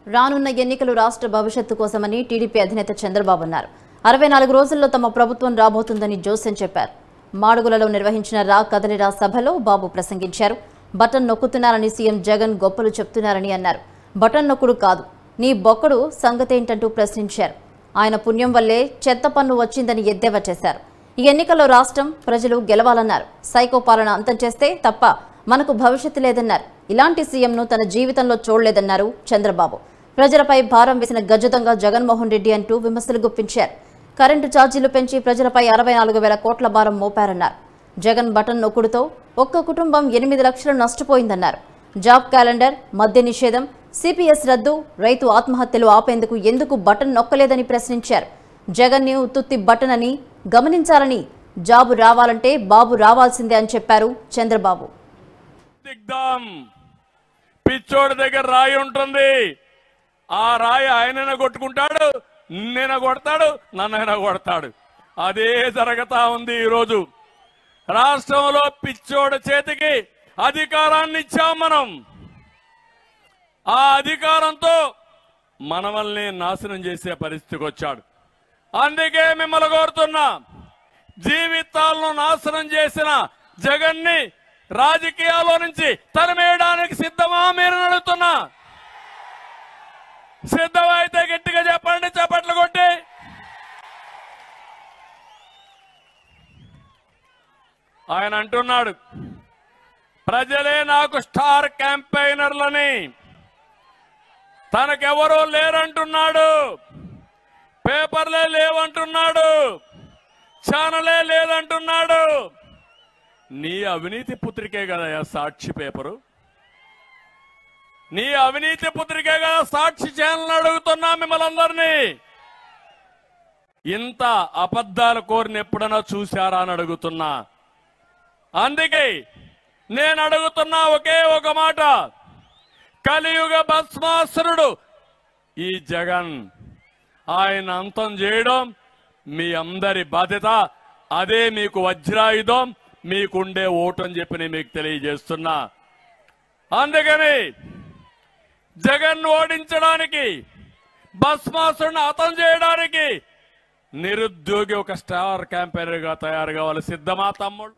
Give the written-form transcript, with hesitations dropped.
రానున్న ఎన్నికలు రాష్ట్ర భవిష్యత్తు కోసమని టీడీపీ అధినేత చంద్రబాబు అన్నారు. 64 రోజుల్లో తమ ప్రభుత్వం రాబోతుందని జోస్యం చెప్పారు. మాడుగులలో నిర్వహించిన రా కదలిరా సభలో బాబు ప్రసంగించారు. బటన్ నొక్కుతున్నారని సీఎం జగన్ గొప్పలు చెప్తున్నారని అన్నారు. బటన్ నొక్కుడు కాదు, నీ బొక్కడు సంగతేంటంటూ ప్రశ్నించారు. ఆయన పుణ్యం వల్లే చెత్త పన్ను వచ్చిందని ఎద్దేవా చేశారు. ఈ ఎన్నికల్లో రాష్ట్రం ప్రజలు గెలవాలన్నారు. సైకో పాలన అంతం చేస్తే తప్ప మనకు భవిష్యత్తు లేదన్నారు. ఇలాంటి సీఎంను తన జీవితంలో చూడలేదన్నారు చంద్రబాబు. ప్రజలపై భారం వేసిన గజదొంగ జగన్మోహన్ రెడ్డి అంటూ విమర్శలు గుప్పించారు. కరెంటు ఛార్జీలు పెంచి ప్రజలపై 64,000 కోట్ల భారం మోపారన్నారు. జగన్ బటన్ నొక్కుడుతో ఒక్క కుటుంబం 8 లక్షలు నష్టపోయిందన్నారు. జాబ్ క్యాలెండర్, మద్య నిషేధం, సిపిఎస్ రద్దు, రైతు ఆత్మహత్యలు ఆపేందుకు ఎందుకు బటన్ నొక్కలేదని ప్రశ్నించారు. జగన్ని ఉత్తుత్తి బటన్ అని గమనించాలని, జాబు రావాలంటే బాబు రావాల్సిందే అని చెప్పారు చంద్రబాబు. పిచ్చోడి దగ్గర రాయి ఉంటుంది, ఆ రాయి ఆయనైనా కొట్టుకుంటాడు, నిన్న కొడతాడు, నన్నైనా కొడతాడు. అదే జరుగుతా ఉంది. ఈరోజు రాష్ట్రంలో పిచ్చోడి చేతికి అధికారాన్ని ఇచ్చాం మనం. ఆ అధికారంతో మనల్ని నాశనం చేసే పరిస్థితికి వచ్చాడు. అందుకే మిమ్మల్ని కోరుతున్నా, జీవితాలను నాశనం చేసిన జగన్ని రాజకీయాల్లో నుంచి తరిమేయడానికి సిద్ధమా మీరు అడుగుతున్నా? సిద్ధమైతే గట్టిగా చెప్పండి, చప్పట్లు కొట్టి. ఆయన అంటున్నాడు, ప్రజలే నాకు స్టార్ క్యాంపెయినర్లని, తనకెవరూ లేరంటున్నాడు, పేపర్లే లేవంటున్నాడు, ఛానలే లేదంటున్నాడు. నీ అవినీతి పుత్రికే కదా సాక్షి పేపరు, నీ అవినీతి పుత్రికే కదా సాక్షి ఛానల్. అడుగుతున్నా మిమ్మల్ని అందరినీ, ఇంత అబద్ధాలు కోరిన ఎప్పుడైనా చూశారా అని అడుగుతున్నా. అందుకే నేను అడుగుతున్నా ఒకే ఒక మాట, కలియుగ భస్మాసురుడు ఈ జగన్, ఆయన అంతం చేయడం మీ అందరి బాధ్యత. అదే మీకు వజ్రాయుధం, మీకుండే ఓటు అని చెప్పి నేను మీకు తెలియజేస్తున్నా. అందుకని జగన్ ఓడించడానికి, భస్మాసురుని హతం చేయడానికి నిరుద్యోగి ఒక స్టార్ క్యాంపెయినర్ గా తయారు కావాలి. సిద్ధమా తమ్ముడు?